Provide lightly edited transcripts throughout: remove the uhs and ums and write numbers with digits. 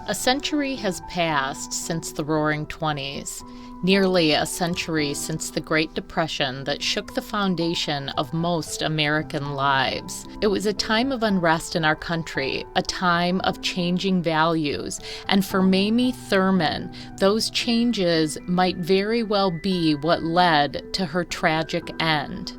A century has passed since the Roaring Twenties, nearly a century since the Great Depression that shook the foundation of most American lives. It was a time of unrest in our country, a time of changing values, and for Mamie Thurman, those changes might very well be what led to her tragic end.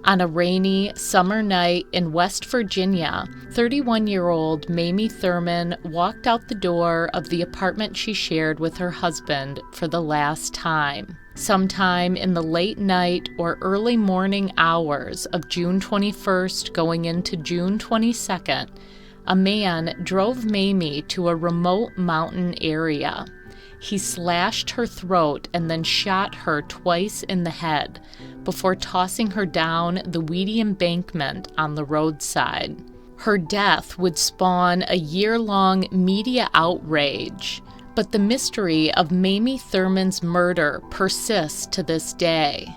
On a rainy summer night in West Virginia, 31-year-old Mamie Thurman walked out the door of the apartment she shared with her husband for the last time. Sometime in the late night or early morning hours of June 21st going into June 22nd, a man drove Mamie to a remote mountain area. He slashed her throat and then shot her twice in the head before tossing her down the weedy embankment on the roadside. Her death would spawn a year-long media outrage, but the mystery of Mamie Thurman's murder persists to this day.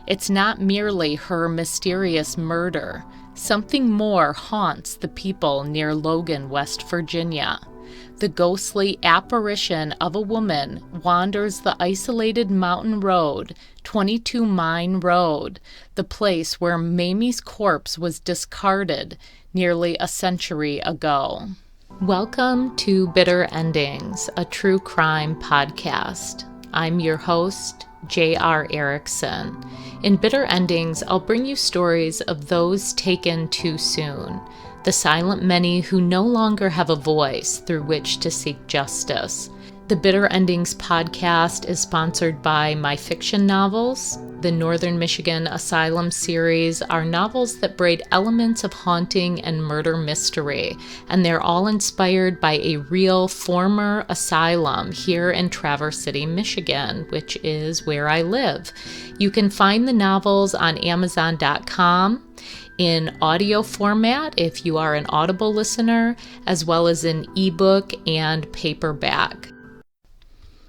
It's not merely her mysterious murder. Something more haunts the people near Logan, West Virginia. The ghostly apparition of a woman wanders the isolated mountain road, 22 Mine Road, the place where Mamie's corpse was discarded nearly a century ago. Welcome to Bitter Endings, a true crime podcast. I'm your host, J.R. Erickson. In Bitter Endings, I'll bring you stories of those taken too soon, the silent many who no longer have a voice through which to seek justice. The Bitter Endings podcast is sponsored by My Fiction Novels. The Northern Michigan Asylum series are novels that braid elements of haunting and murder mystery, and they're all inspired by a real former asylum here in Traverse City, Michigan, which is where I live. You can find the novels on Amazon.com. in audio format if you are an Audible listener, as well as in ebook and paperback.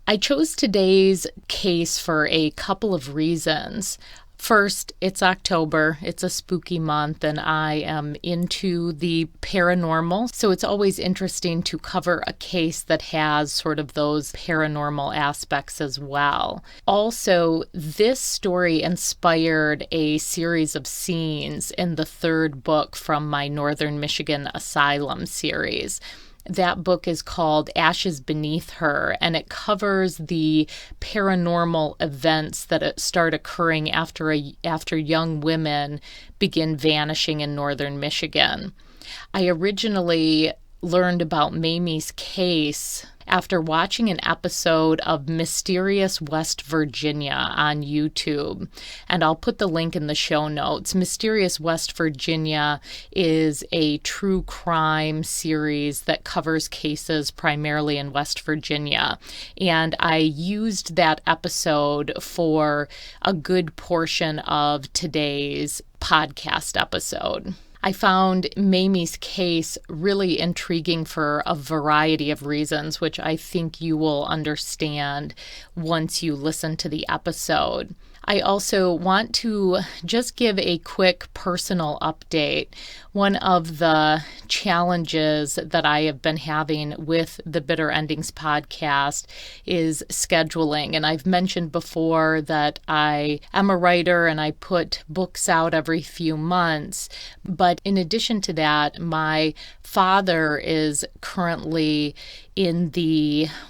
I chose today's case for a couple of reasons. First, it's October, it's a spooky month, and I am into the paranormal, so it's always interesting to cover a case that has sort of those paranormal aspects as well. Also, this story inspired a series of scenes in the third book from my Northern Michigan Asylum series. That book is called Ashes Beneath Her, and it covers the paranormal events that start occurring after young women begin vanishing in northern Michigan. I originally learned about Mamie's case after watching an episode of Mysterious West Virginia on YouTube, and I'll put the link in the show notes. Mysterious West Virginia is a true crime series that covers cases primarily in West Virginia, and I used that episode for a good portion of today's podcast episode. I found Mamie's case really intriguing for a variety of reasons, which I think you will understand once you listen to the episode. I also want to just give a quick personal update. One of the challenges that I have been having with the Bitter Endings podcast is scheduling. And I've mentioned before that I am a writer and I put books out every few months. But in addition to that, my father is currently in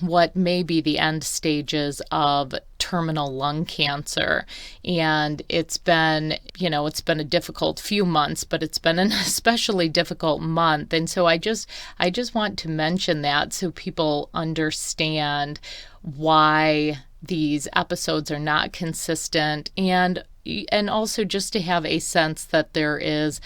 what may be the end stages of terminal lung cancer. And it's been a difficult few months, but it's been an especially difficult month. And so I just want to mention that so people understand why these episodes are not consistent, and also just to have a sense that there is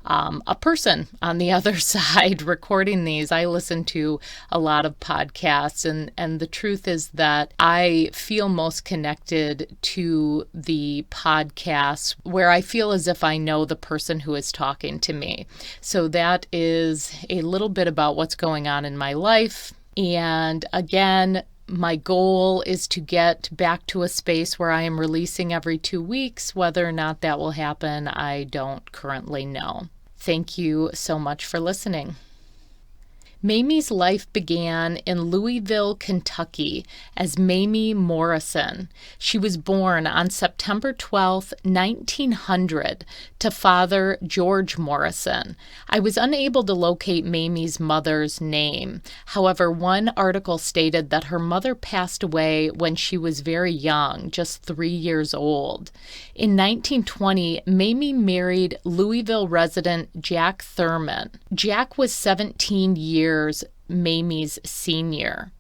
a person on the other side recording these. I listen to a lot of podcasts, and the truth is that I feel most connected to the podcasts where I feel as if I know the person who is talking to me. So that is a little bit about what's going on in my life. And again, my goal is to get back to a space where I am releasing every 2 weeks. Whether or not that will happen, I don't currently know. Thank you so much for listening. Mamie's life began in Louisville, Kentucky, as Mamie Morrison. She was born on September 12, 1900, to Father George Morrison. I was unable to locate Mamie's mother's name. However, one article stated that her mother passed away when she was very young, just 3 years old. In 1920, Mamie married Louisville resident Jack Thurman. Jack was 17 years Mamie's senior.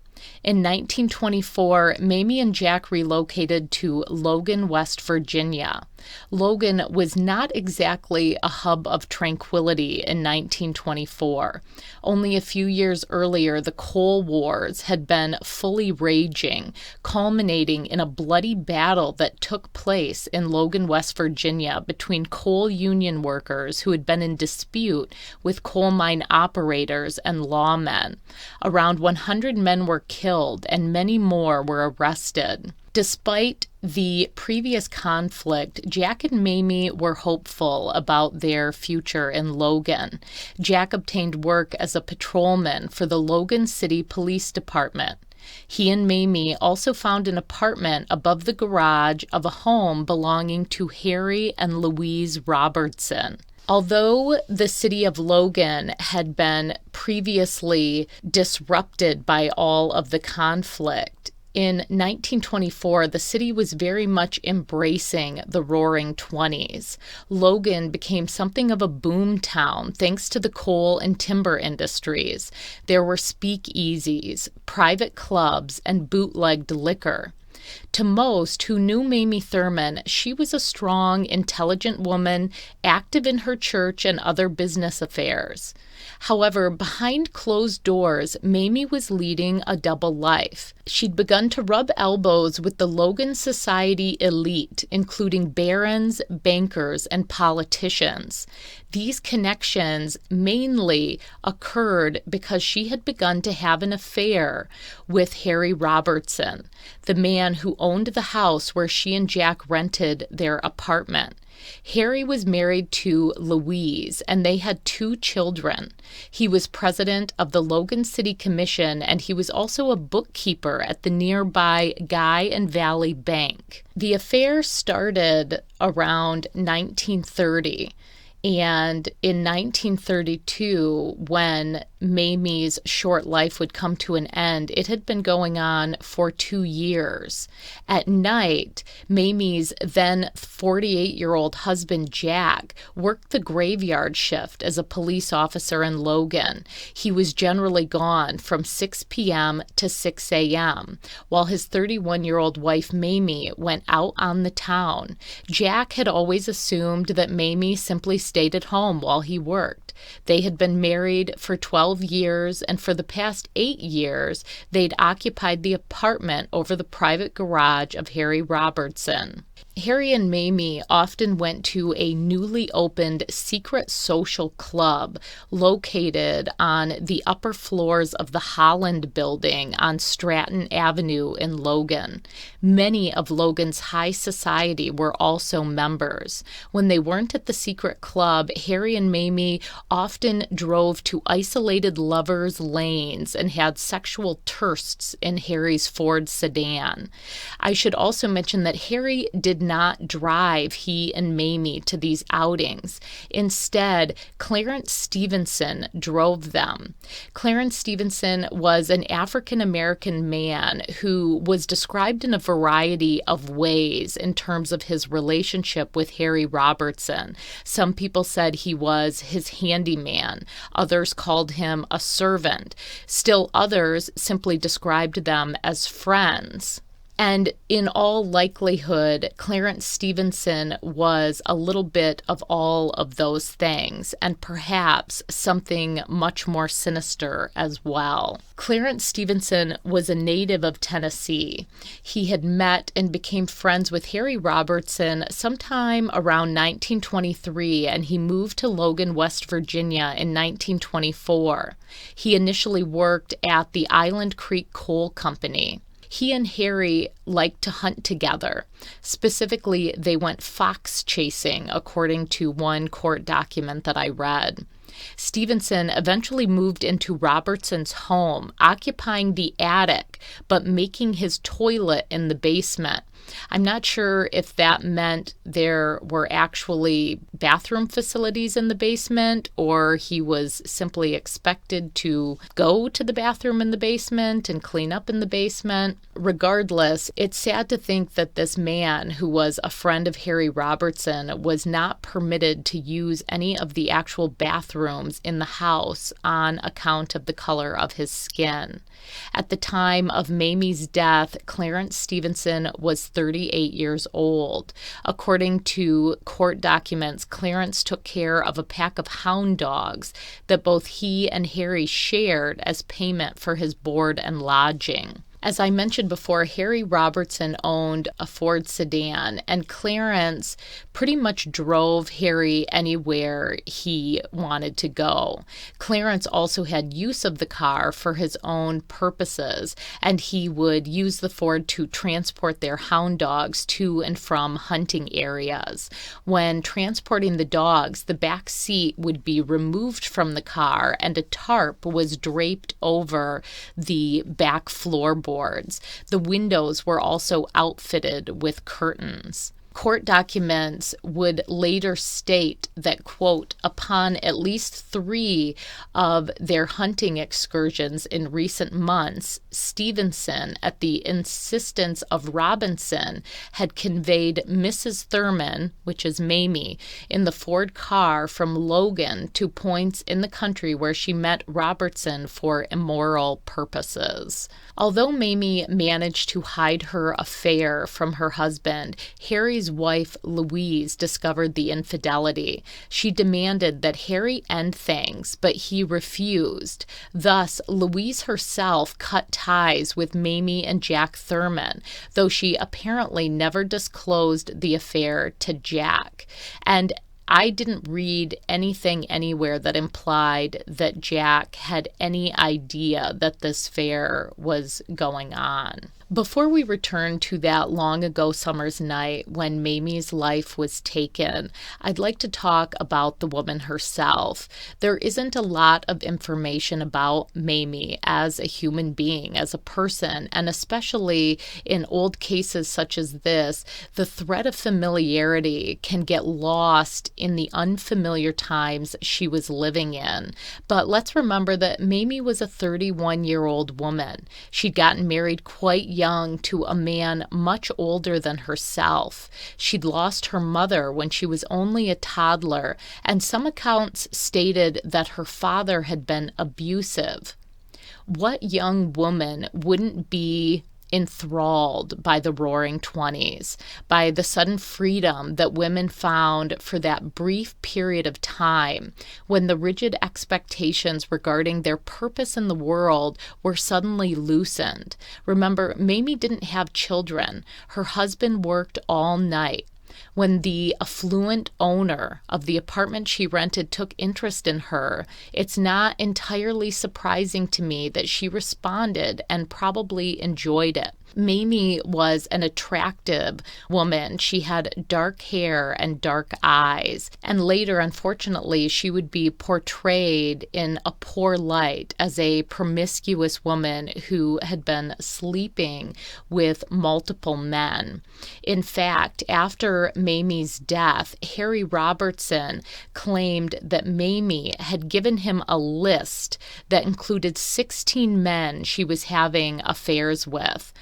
In 1924, Mamie and Jack relocated to Logan, West Virginia. Logan was not exactly a hub of tranquility in 1924. Only a few years earlier, the coal wars had been fully raging, culminating in a bloody battle that took place in Logan, West Virginia, between coal union workers who had been in dispute with coal mine operators and lawmen. Around 100 men were killed and many more were arrested. Despite the previous conflict, Jack and Mamie were hopeful about their future in Logan. Jack obtained work as a patrolman for the Logan City Police Department. He and Mamie also found an apartment above the garage of a home belonging to Harry and Louise Robertson. Although the city of Logan had been previously disrupted by all of the conflict, in 1924, the city was very much embracing the Roaring Twenties. Logan became something of a boom town thanks to the coal and timber industries. There were speakeasies, private clubs, and bootlegged liquor. To most who knew Mamie Thurman, she was a strong, intelligent woman, active in her church and other business affairs. However, behind closed doors, Mamie was leading a double life. She'd begun to rub elbows with the Logan society elite, including barons, bankers, and politicians. These connections mainly occurred because she had begun to have an affair with Harry Robertson, the man who owned the house where she and Jack rented their apartment. Harry was married to Louise, and they had 2 children. He was president of the Logan City Commission, and he was also a bookkeeper at the nearby Guy and Valley Bank. The affair started around 1930. And in 1932, when Mamie's short life would come to an end, it had been going on for 2 years. At night, Mamie's then 48-year-old husband, Jack, worked the graveyard shift as a police officer in Logan. He was generally gone from 6 p.m. to 6 a.m., while his 31-year-old wife, Mamie, went out on the town. Jack had always assumed that Mamie simply stayed at home while he worked. They had been married for 12 years, and for the past 8 years, they'd occupied the apartment over the private garage of Harry Robertson. Harry and Mamie often went to a newly opened secret social club located on the upper floors of the Holland Building on Stratton Avenue in Logan. Many of Logan's high society were also members. When they weren't at the secret club, Harry and Mamie often drove to isolated lovers' lanes and had sexual trysts in Harry's Ford sedan. I should also mention that Harry did not drive he and Mamie to these outings. Instead, Clarence Stevenson drove them. Clarence Stevenson was an African-American man who was described in a variety of ways in terms of his relationship with Harry Robertson. Some people said he was his handyman. Others called him a servant. Still others simply described them as friends. And in all likelihood, Clarence Stevenson was a little bit of all of those things, and perhaps something much more sinister as well. Clarence Stevenson was a native of Tennessee. He had met and became friends with Harry Robertson sometime around 1923, and he moved to Logan, West Virginia in 1924. He initially worked at the Island Creek Coal Company. He and Harry liked to hunt together. Specifically, they went fox chasing, according to one court document that I read. Stevenson eventually moved into Robertson's home, occupying the attic, but making his toilet in the basement. I'm not sure if that meant there were actually bathroom facilities in the basement, or he was simply expected to go to the bathroom in the basement and clean up in the basement. Regardless, it's sad to think that this man, who was a friend of Harry Robertson, was not permitted to use any of the actual bathrooms in the house on account of the color of his skin. At the time of Mamie's death, Clarence Stevenson was 38 years old. According to court documents, Clarence took care of a pack of hound dogs that both he and Harry shared as payment for his board and lodging. As I mentioned before, Harry Robertson owned a Ford sedan, and Clarence pretty much drove Harry anywhere he wanted to go. Clarence also had use of the car for his own purposes, and he would use the Ford to transport their hound dogs to and from hunting areas. When transporting the dogs, the back seat would be removed from the car, and a tarp was draped over the back floorboards. The windows were also outfitted with curtains. Court documents would later state that, quote, upon at least 3 of their hunting excursions in recent months, Stevenson, at the insistence of Robinson, had conveyed Mrs. Thurman, which is Mamie, in the Ford car from Logan to points in the country where she met Robertson for immoral purposes. Although Mamie managed to hide her affair from her husband, Harry's wife Louise discovered the infidelity. She demanded that Harry end things, but he refused. Thus, Louise herself cut ties with Mamie and Jack Thurman, though she apparently never disclosed the affair to Jack. And I didn't read anything anywhere that implied that Jack had any idea that this affair was going on. Before we return to that long ago summer's night when Mamie's life was taken, I'd like to talk about the woman herself. There isn't a lot of information about Mamie as a human being, as a person, and especially in old cases such as this, the thread of familiarity can get lost in the unfamiliar times she was living in. But let's remember that Mamie was a 31-year-old woman. She'd gotten married quite young to a man much older than herself. She'd lost her mother when she was only a toddler, and some accounts stated that her father had been abusive. What young woman wouldn't be enthralled by the Roaring '20s, by the sudden freedom that women found for that brief period of time when the rigid expectations regarding their purpose in the world were suddenly loosened? Remember, Mamie didn't have children. Her husband worked all night. When the affluent owner of the apartment she rented took interest in her, it's not entirely surprising to me that she responded and probably enjoyed it. Mamie was an attractive woman. She had dark hair and dark eyes. And later, unfortunately, she would be portrayed in a poor light as a promiscuous woman who had been sleeping with multiple men. In fact, after Mamie's death, Harry Robertson claimed that Mamie had given him a list that included 16 men she was having affairs with.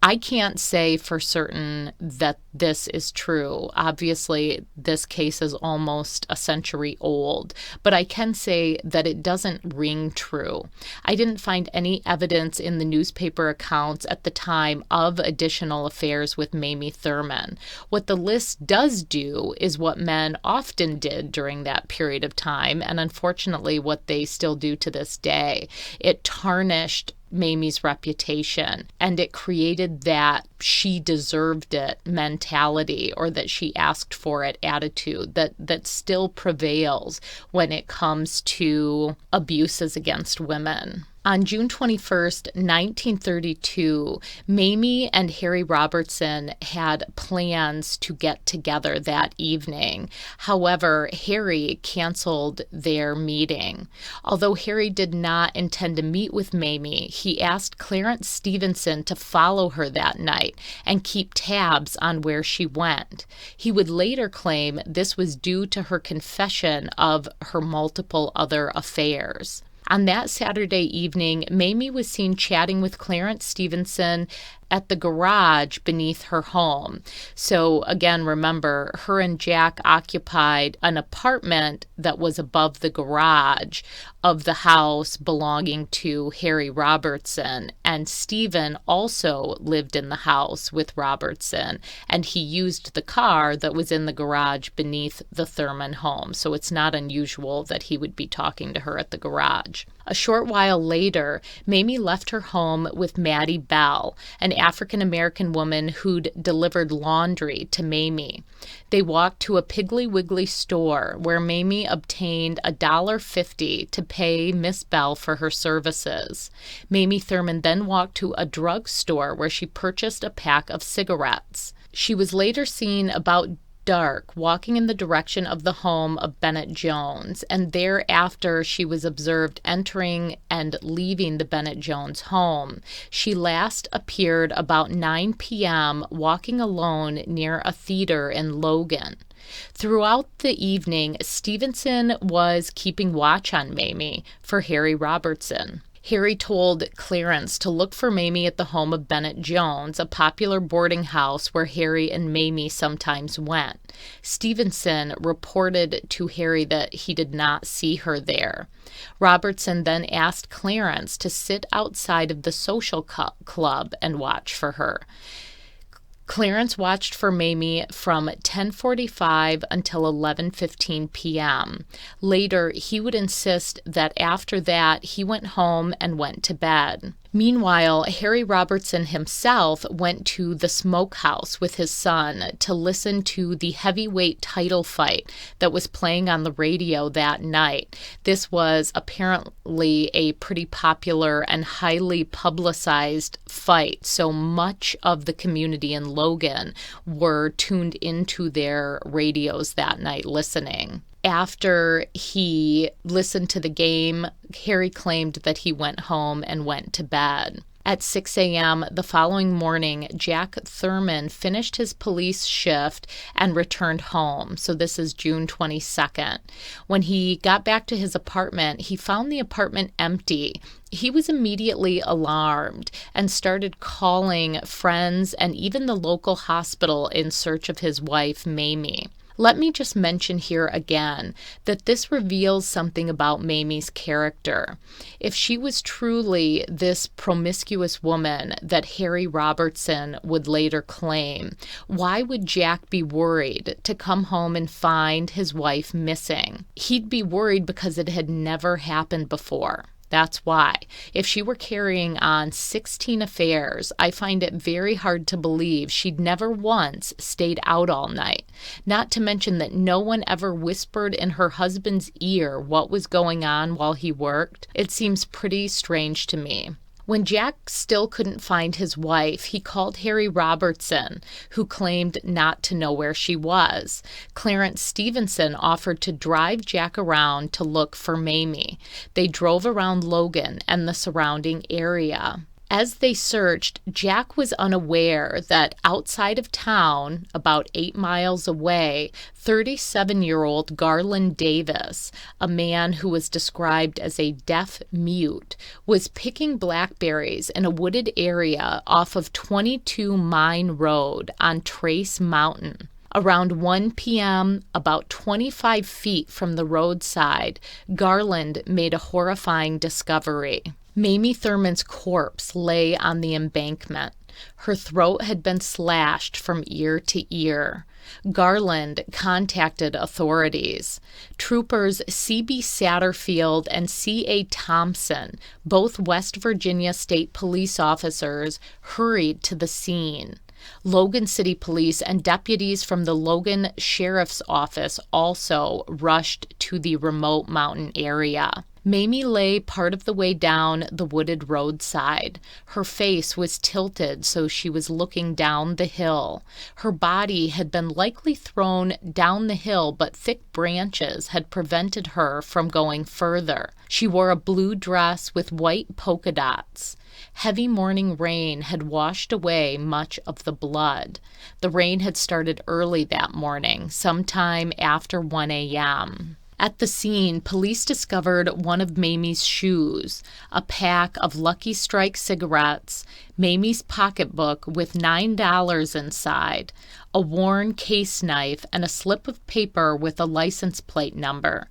I can't say for certain that this is true. Obviously, this case is almost a century old, but I can say that it doesn't ring true. I didn't find any evidence in the newspaper accounts at the time of additional affairs with Mamie Thurman. What the list does do is what men often did during that period of time, and unfortunately what they still do to this day. It tarnished Mamie's reputation, and it created that she deserved it mentality, or that she asked for it attitude that still prevails when it comes to abuses against women. On June 21st, 1932, Mamie and Harry Robertson had plans to get together that evening. However, Harry canceled their meeting. Although Harry did not intend to meet with Mamie, he asked Clarence Stevenson to follow her that night and keep tabs on where she went. He would later claim this was due to her confession of her multiple other affairs. On that Saturday evening, Mamie was seen chatting with Clarence Stevenson at the garage beneath her home. So again, remember, her and Jack occupied an apartment that was above the garage of the house belonging to Harry Robertson. And Stephen also lived in the house with Robertson, and he used the car that was in the garage beneath the Thurman home. So it's not unusual that he would be talking to her at the garage. A short while later, Mamie left her home with Maddie Bell, an African-American woman who'd delivered laundry to Mamie. They walked to a Piggly Wiggly store where Mamie obtained $1.50 to pay Miss Bell for her services. Mamie Thurman then walked to a drugstore where she purchased a pack of cigarettes. She was later seen about dark walking in the direction of the home of Bennett Jones, and thereafter she was observed entering and leaving the Bennett Jones home. She last appeared about 9 p.m. walking alone near a theater in Logan. Throughout the evening, Stevenson was keeping watch on Mamie for Harry Robertson. Harry told Clarence to look for Mamie at the home of Bennett Jones, a popular boarding house where Harry and Mamie sometimes went. Stevenson reported to Harry that he did not see her there. Robertson then asked Clarence to sit outside of the social club and watch for her. Clarence watched for Mamie from 10:45 until 11:15 p.m. Later, he would insist that after that, he went home and went to bed. Meanwhile, Harry Robertson himself went to the smokehouse with his son to listen to the heavyweight title fight that was playing on the radio that night. This was apparently a pretty popular and highly publicized fight, so much of the community in Logan were tuned into their radios that night listening. After he listened to the game, Harry claimed that he went home and went to bed. At 6 a.m. the following morning, Jack Thurman finished his police shift and returned home. So this is June 22nd. When he got back to his apartment, he found the apartment empty. He was immediately alarmed and started calling friends and even the local hospital in search of his wife, Mamie. Let me just mention here again that this reveals something about Mamie's character. If she was truly this promiscuous woman that Harry Robertson would later claim, why would Jack be worried to come home and find his wife missing? He'd be worried because it had never happened before. That's why. If she were carrying on 16 affairs, I find it very hard to believe she'd never once stayed out all night. Not to mention that no one ever whispered in her husband's ear what was going on while he worked. It seems pretty strange to me. When Jack still couldn't find his wife, he called Harry Robertson, who claimed not to know where she was. Clarence Stevenson offered to drive Jack around to look for Mamie. They drove around Logan and the surrounding area. As they searched, Jack was unaware that outside of town, about 8 miles away, 37-year-old Garland Davis, a man who was described as a deaf mute, was picking blackberries in a wooded area off of 22 Mine Road on Trace Mountain. Around 1 p.m., about 25 feet from the roadside, Garland made a horrifying discovery. Mamie Thurman's corpse lay on the embankment. Her throat had been slashed from ear to ear. Garland contacted authorities. Troopers C.B. Satterfield and C.A. Thompson, both West Virginia state police officers, hurried to the scene. Logan City Police and deputies from the Logan Sheriff's Office also rushed to the remote mountain area. Mamie lay part of the way down the wooded roadside. Her face was tilted so she was looking down the hill. Her body had been likely thrown down the hill, but thick branches had prevented her from going further. She wore a blue dress with white polka dots. Heavy morning rain had washed away much of the blood. The rain had started early that morning, sometime after 1 a.m. At the scene, police discovered one of Mamie's shoes, a pack of Lucky Strike cigarettes, Mamie's pocketbook with $9 inside, a worn case knife, and a slip of paper with a license plate number.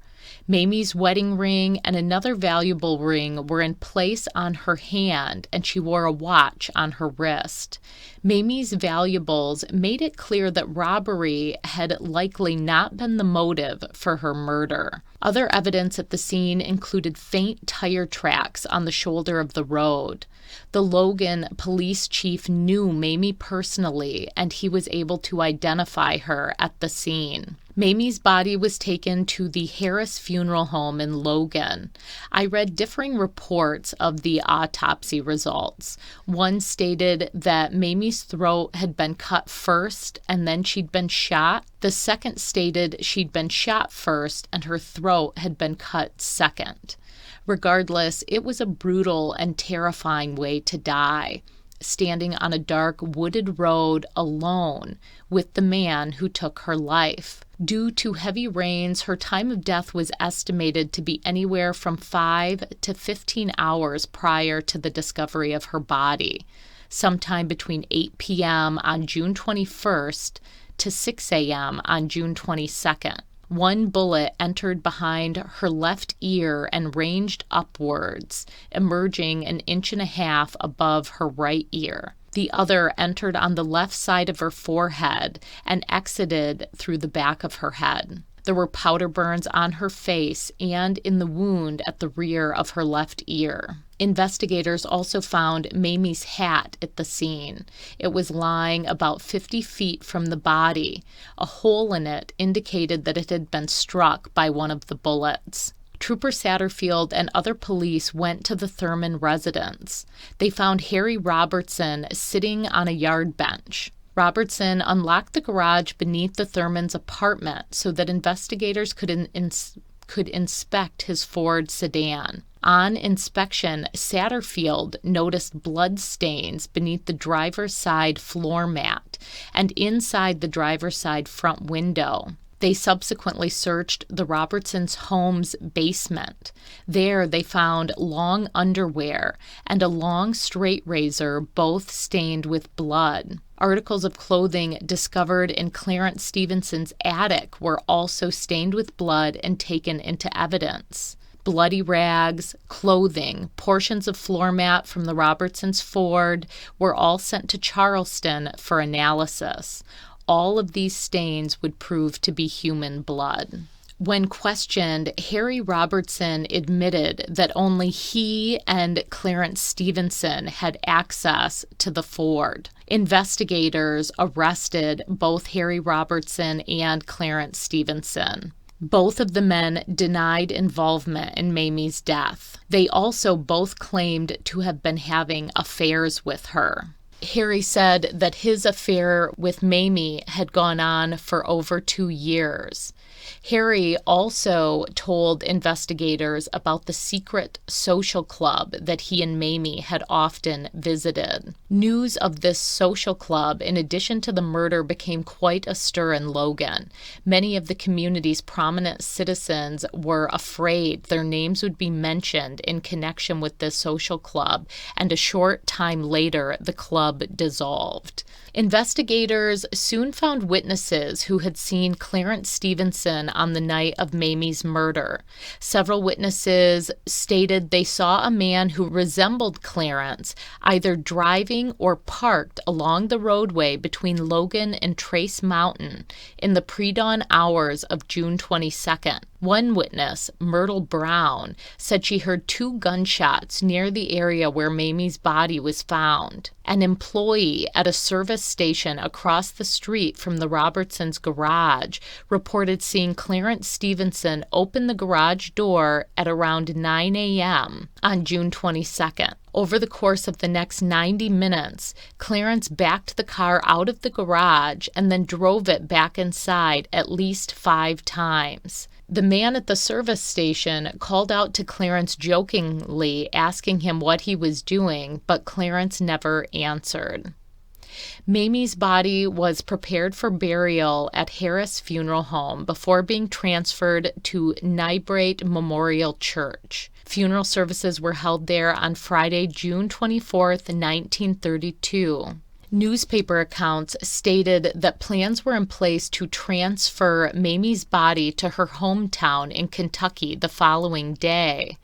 Mamie's wedding ring and another valuable ring were in place on her hand, and she wore a watch on her wrist. Mamie's valuables made it clear that robbery had likely not been the motive for her murder. Other evidence at the scene included faint tire tracks on the shoulder of the road. The Logan police chief knew Mamie personally, and he was able to identify her at the scene. Mamie's body was taken to the Harris Funeral Home in Logan. I read differing reports of the autopsy results. One stated that Mamie's throat had been cut first and then she'd been shot. The second stated she'd been shot first and her throat had been cut second. Regardless, it was a brutal and terrifying way to die, standing on a dark wooded road alone with the man who took her life. Due to heavy rains, her time of death was estimated to be anywhere from 5 to 15 hours prior to the discovery of her body, sometime between 8 p.m. on June 21st to 6 a.m. on June 22nd. One bullet entered behind her left ear and ranged upwards, emerging 1.5 inches above her right ear. The other entered on the left side of her forehead and exited through the back of her head. There were powder burns on her face and in the wound at the rear of her left ear. Investigators also found Mamie's hat at the scene. It was lying about 50 feet from the body. A hole in it indicated that it had been struck by one of the bullets. Trooper Satterfield and other police went to the Thurman residence. They found Harry Robertson sitting on a yard bench. Robertson unlocked the garage beneath the Thurman's apartment so that investigators could inspect his Ford sedan. On inspection, Satterfield noticed blood stains beneath the driver's side floor mat and inside the driver's side front window. They subsequently searched the Robertsons' home's basement. There they found long underwear and a long straight razor, both stained with blood. Articles of clothing discovered in Clarence Stevenson's attic were also stained with blood and taken into evidence. Bloody rags, clothing, portions of floor mat from the Robertsons' Ford were all sent to Charleston for analysis. All of these stains would prove to be human blood. When questioned, Harry Robertson admitted that only he and Clarence Stevenson had access to the Ford. Investigators arrested both Harry Robertson and Clarence Stevenson. Both of the men denied involvement in Mamie's death. They also both claimed to have been having affairs with her. Harry said that his affair with Mamie had gone on for over 2 years. Harry also told investigators about the secret social club that he and Mamie had often visited. News of this social club, in addition to the murder, became quite a stir in Logan. Many of the community's prominent citizens were afraid their names would be mentioned in connection with this social club, and a short time later, the club dissolved. Investigators soon found witnesses who had seen Clarence Stevenson on the night of Mamie's murder. Several witnesses stated they saw a man who resembled Clarence either driving or parked along the roadway between Logan and Trace Mountain in the pre-dawn hours of June 22nd. One witness, Myrtle Brown, said she heard 2 gunshots near the area where Mamie's body was found. An employee at a service station across the street from the Robertsons' garage reported seeing Clarence Stevenson open the garage door at around 9 a.m. on June 22nd. Over the course of the next 90 minutes, Clarence backed the car out of the garage and then drove it back inside at least 5 times. The man at the service station called out to Clarence jokingly, asking him what he was doing, but Clarence never answered. Mamie's body was prepared for burial at Harris Funeral Home before being transferred to Nibrate Memorial Church. Funeral services were held there on Friday, June 24, 1932. Newspaper accounts stated that plans were in place to transfer Mamie's body to her hometown in Kentucky the following day.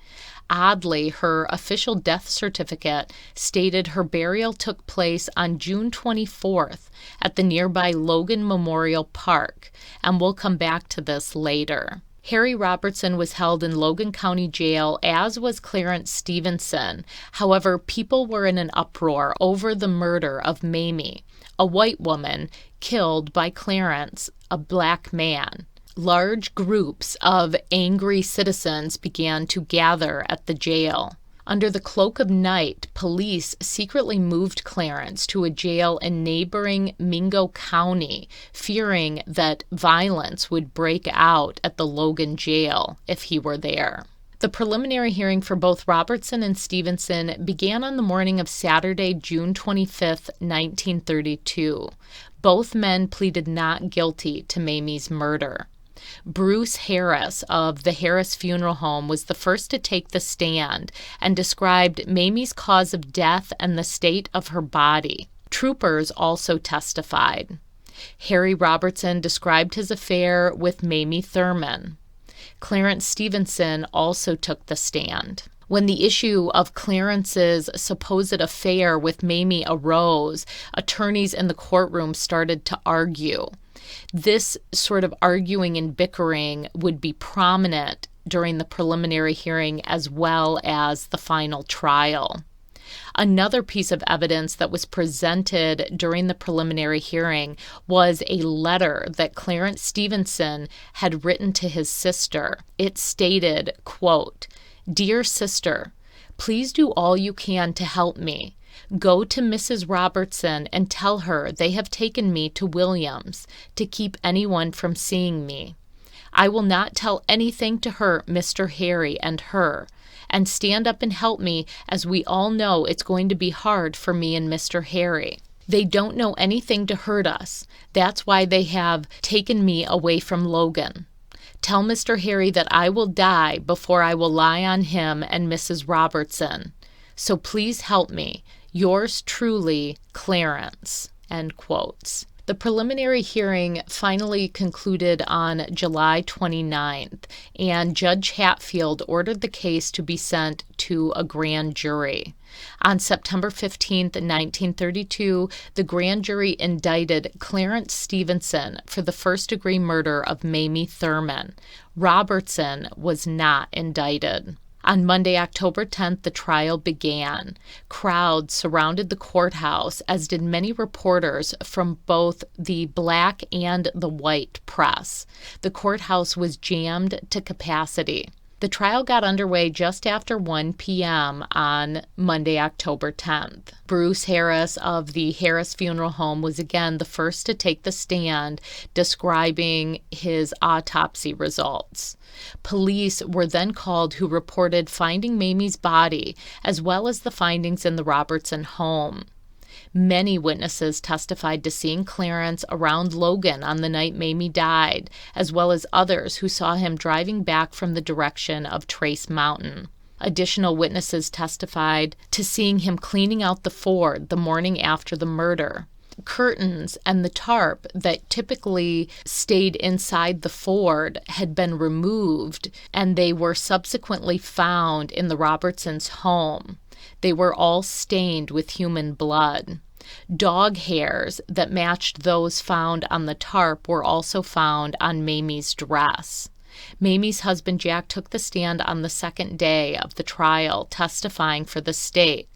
Oddly, her official death certificate stated her burial took place on June 24th at the nearby Logan Memorial Park, and we'll come back to this later. Harry Robertson was held in Logan County Jail, as was Clarence Stevenson. However, people were in an uproar over the murder of Mamie, a white woman killed by Clarence, a black man. Large groups of angry citizens began to gather at the jail. Under the cloak of night, police secretly moved Clarence to a jail in neighboring Mingo County, fearing that violence would break out at the Logan jail if he were there. The preliminary hearing for both Robertson and Stevenson began on the morning of Saturday, June 25, 1932. Both men pleaded not guilty to Mamie's murder. Bruce Harris of the Harris Funeral Home was the first to take the stand and described Mamie's cause of death and the state of her body. Troopers also testified. Harry Robertson described his affair with Mamie Thurman. Clarence Stevenson also took the stand. When the issue of Clarence's supposed affair with Mamie arose, attorneys in the courtroom started to argue. This sort of arguing and bickering would be prominent during the preliminary hearing as well as the final trial. Another piece of evidence that was presented during the preliminary hearing was a letter that Clarence Stevenson had written to his sister. It stated, quote, "Dear sister, please do all you can to help me. Go to Mrs. Robertson and tell her they have taken me to Williams to keep anyone from seeing me. I will not tell anything to her, Mr. Harry, and her, and stand up and help me, as we all know it's going to be hard for me and Mr. Harry. They don't know anything to hurt us. That's why they have taken me away from Logan. Tell Mr. Harry that I will die before I will lie on him and Mrs. Robertson. So please help me. Yours truly, Clarence." End quotes. The preliminary hearing finally concluded on July 29th, and Judge Hatfield ordered the case to be sent to a grand jury. On September 15, 1932, the grand jury indicted Clarence Stevenson for the first-degree murder of Mamie Thurman. Robertson was not indicted. On Monday, October 10th, the trial began. Crowds surrounded the courthouse, as did many reporters from both the black and the white press. The courthouse was jammed to capacity. The trial got underway just after 1 p.m. on Monday, October 10th. Bruce Harris of the Harris Funeral Home was again the first to take the stand, describing his autopsy results. Police were then called, who reported finding Mamie's body, as well as the findings in the Robertson home. Many witnesses testified to seeing Clarence around Logan on the night Mamie died, as well as others who saw him driving back from the direction of Trace Mountain. Additional witnesses testified to seeing him cleaning out the Ford the morning after the murder. Curtains and the tarp that typically stayed inside the Ford had been removed, and they were subsequently found in the Robertsons' home. They were all stained with human blood. Dog hairs that matched those found on the tarp were also found on Mamie's dress. Mamie's husband Jack took the stand on the second day of the trial, testifying for the state.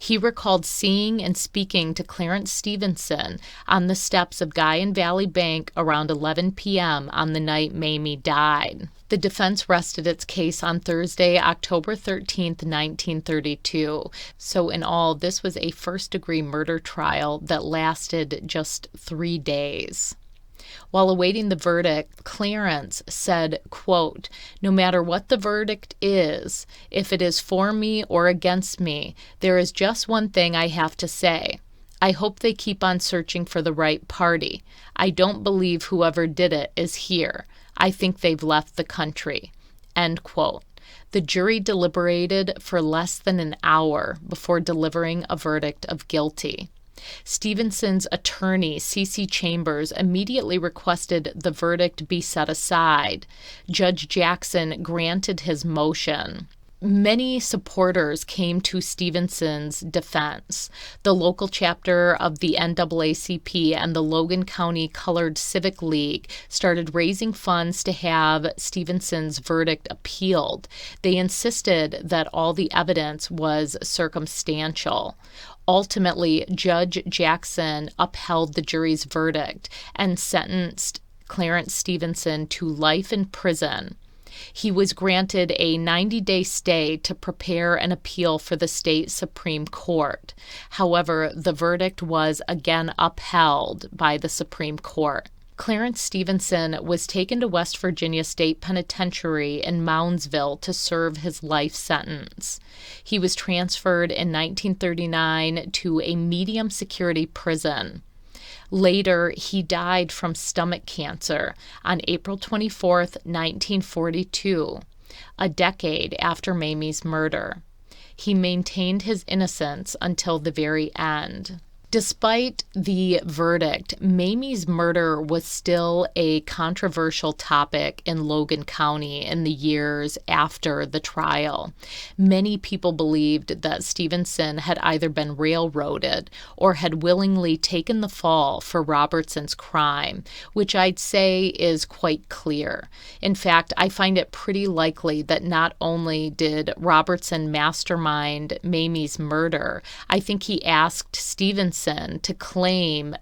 He recalled seeing and speaking to Clarence Stevenson on the steps of Guy and Valley Bank around 11 p.m. on the night Mamie died. The defense rested its case on Thursday, October 13, 1932. So in all, this was a first-degree murder trial that lasted just 3 days. While awaiting the verdict, Clarence said, quote, "No matter what the verdict is, if it is for me or against me, there is just one thing I have to say. I hope they keep on searching for the right party. I don't believe whoever did it is here. I think they've left the country." End quote. The jury deliberated for less than an hour before delivering a verdict of guilty. Stevenson's attorney, C.C. Chambers, immediately requested the verdict be set aside. Judge Jackson granted his motion. Many supporters came to Stevenson's defense. The local chapter of the NAACP and the Logan County Colored Civic League started raising funds to have Stevenson's verdict appealed. They insisted that all the evidence was circumstantial. Ultimately, Judge Jackson upheld the jury's verdict and sentenced Clarence Stevenson to life in prison. He was granted a 90-day stay to prepare an appeal for the state Supreme Court. Moreover, the verdict was again upheld by the Supreme Court. Clarence Stevenson was taken to West Virginia State Penitentiary in Moundsville to serve his life sentence. He was transferred in 1939 to a medium-security prison. Later, he died from stomach cancer on April 24, 1942, a decade after Mamie's murder. He maintained his innocence until the very end. Despite the verdict, Mamie's murder was still a controversial topic in Logan County in the years after the trial. Many people believed that Stevenson had either been railroaded or had willingly taken the fall for Robertson's crime, which I'd say is quite clear. In fact, I find it pretty likely that not only did Robertson mastermind Mamie's murder, I think he asked Stevenson to claim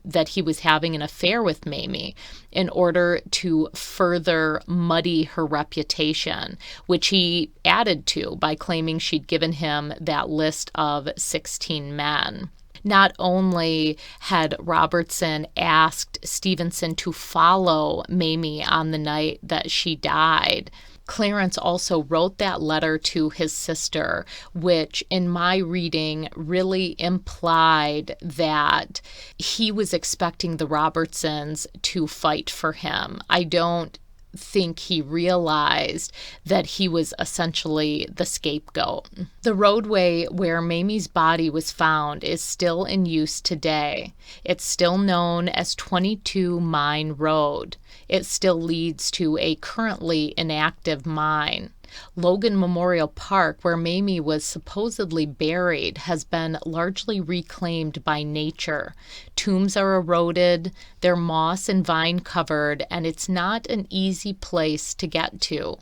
that he was having an affair with Mamie in order to further muddy her reputation, which he added to by claiming she'd given him that list of 16 men. Not only had Robertson asked Stevenson to follow Mamie on the night that she died, Clarence also wrote that letter to his sister, which in my reading really implied that he was expecting the Robertsons to fight for him. I don't think he realized that he was essentially the scapegoat. The roadway where Mamie's body was found is still in use today. It's still known as 22 Mine Road. It still leads to a currently inactive mine. Logan Memorial Park, where Mamie was supposedly buried, has been largely reclaimed by nature. Tombs are eroded, they're moss and vine covered, and it's not an easy place to get to.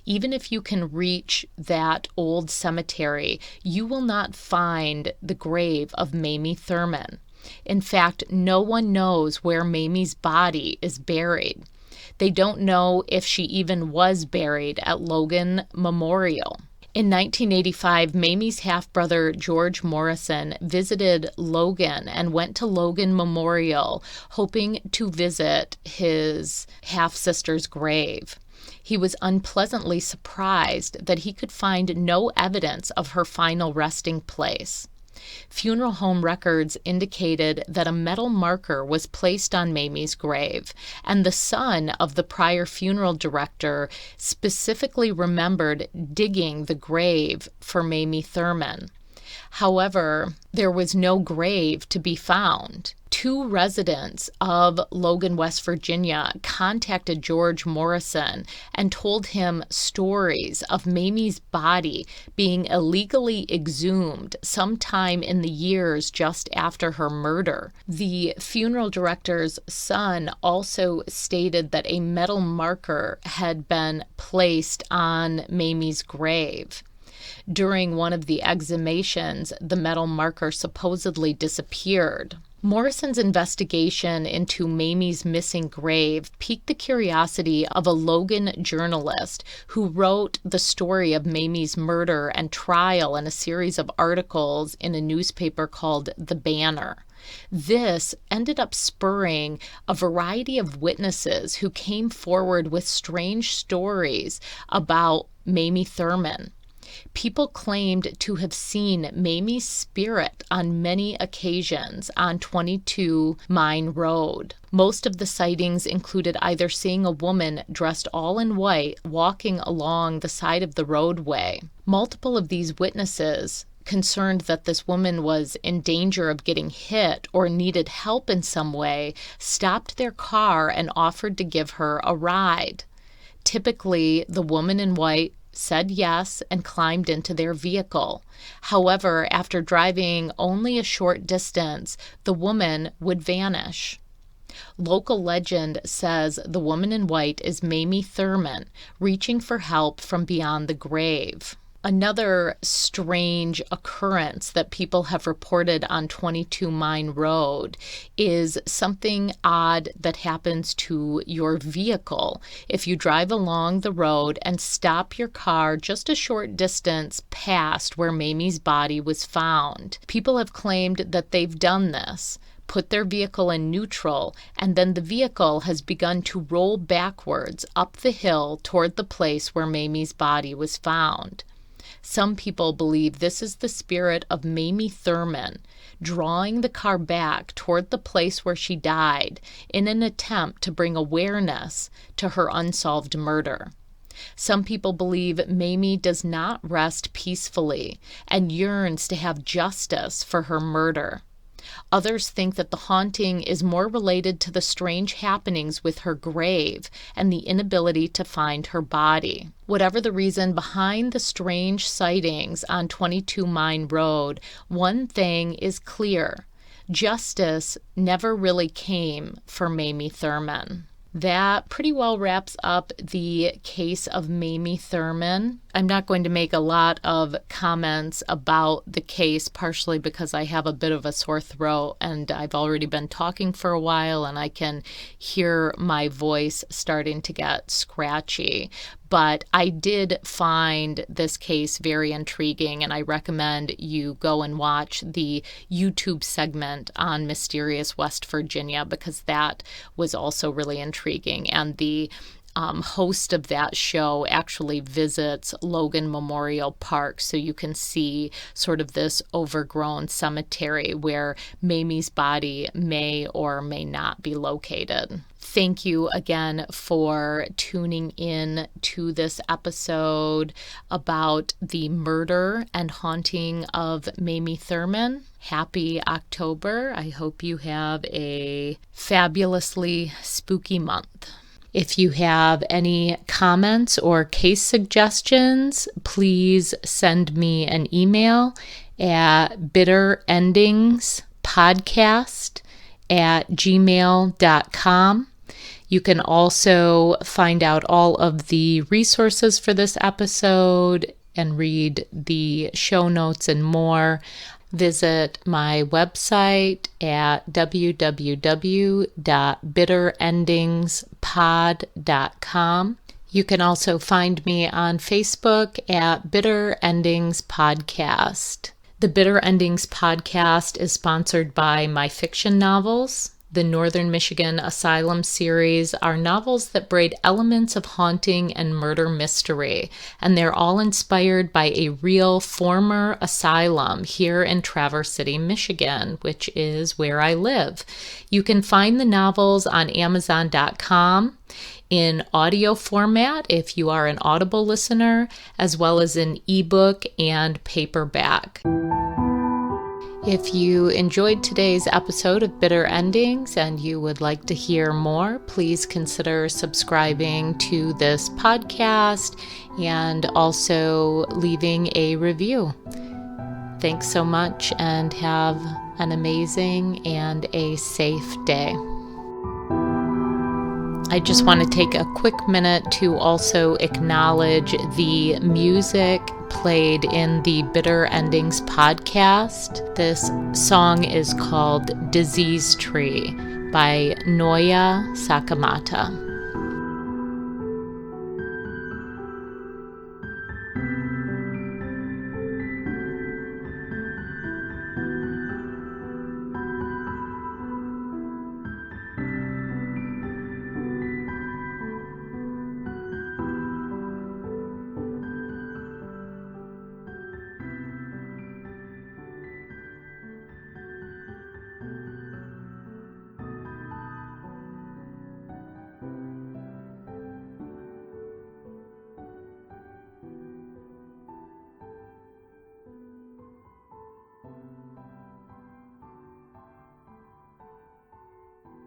Even if you can reach that old cemetery, you will not find the grave of Mamie Thurman. In fact, no one knows where Mamie's body is buried. They don't know if she even was buried at Logan Memorial. In 1985, Mamie's half-brother George Morrison visited Logan and went to Logan Memorial, hoping to visit his half-sister's grave. He was unpleasantly surprised that he could find no evidence of her final resting place. Funeral home records indicated that a metal marker was placed on Mamie's grave, and the son of the prior funeral director specifically remembered digging the grave for Mamie Thurman. However, there was no grave to be found. 2 residents of Logan, West Virginia contacted George Morrison and told him stories of Mamie's body being illegally exhumed sometime in the years just after her murder. The funeral director's son also stated that a metal marker had been placed on Mamie's grave. During one of the exhumations, the metal marker supposedly disappeared. Morrison's investigation into Mamie's missing grave piqued the curiosity of a Logan journalist who wrote the story of Mamie's murder and trial in a series of articles in a newspaper called The Banner. This ended up spurring a variety of witnesses who came forward with strange stories about Mamie Thurman. People claimed to have seen Mamie's spirit on many occasions on 22 Mine Road. Most of the sightings included either seeing a woman dressed all in white walking along the side of the roadway. Multiple of these witnesses, concerned that this woman was in danger of getting hit or needed help in some way, stopped their car and offered to give her a ride. Typically, the woman in white said yes and climbed into their vehicle. However, after driving only a short distance, the woman would vanish. Local legend says the woman in white is Mamie Thurman, reaching for help from beyond the grave. Another strange occurrence that people have reported on 22 Mine Road is something odd that happens to your vehicle if you drive along the road and stop your car just a short distance past where Mamie's body was found. People have claimed that they've done this, put their vehicle in neutral, and then the vehicle has begun to roll backwards up the hill toward the place where Mamie's body was found. Some people believe this is the spirit of Mamie Thurman drawing the car back toward the place where she died in an attempt to bring awareness to her unsolved murder. Some people believe Mamie does not rest peacefully and yearns to have justice for her murder. Others think that the haunting is more related to the strange happenings with her grave and the inability to find her body. Whatever the reason behind the strange sightings on 22 Mine Road, one thing is clear: justice never really came for Mamie Thurman. That pretty well wraps up the case of Mamie Thurman. I'm not going to make a lot of comments about the case, partially because I have a bit of a sore throat and I've already been talking for a while and I can hear my voice starting to get scratchy. But I did find this case very intriguing, and I recommend you go and watch the YouTube segment on Mysterious West Virginia, because that was also really intriguing. And the host of that show actually visits Logan Memorial Park, so you can see sort of this overgrown cemetery where Mamie's body may or may not be located. Thank you again for tuning in to this episode about the murder and haunting of Mamie Thurman. Happy October. I hope you have a fabulously spooky month. If you have any comments or case suggestions, please send me an email at bitterendingspodcast@gmail.com. You can also find out all of the resources for this episode and read the show notes and more. Visit my website at www.bitterendingspod.com. You can also find me on Facebook at Bitter Endings Podcast. The Bitter Endings Podcast is sponsored by My Fiction Novels. The Northern Michigan Asylum series are novels that braid elements of haunting and murder mystery, and they're all inspired by a real former asylum here in Traverse City, Michigan, which is where I live. You can find the novels on Amazon.com in audio format if you are an Audible listener, as well as in ebook and paperback. If you enjoyed today's episode of Bitter Endings and you would like to hear more, please consider subscribing to this podcast and also leaving a review. Thanks so much and have an amazing and a safe day. I just want to take a quick minute to also acknowledge the music played in the Bitter Endings podcast. This song is called Disease Tree by Noya Sakamata.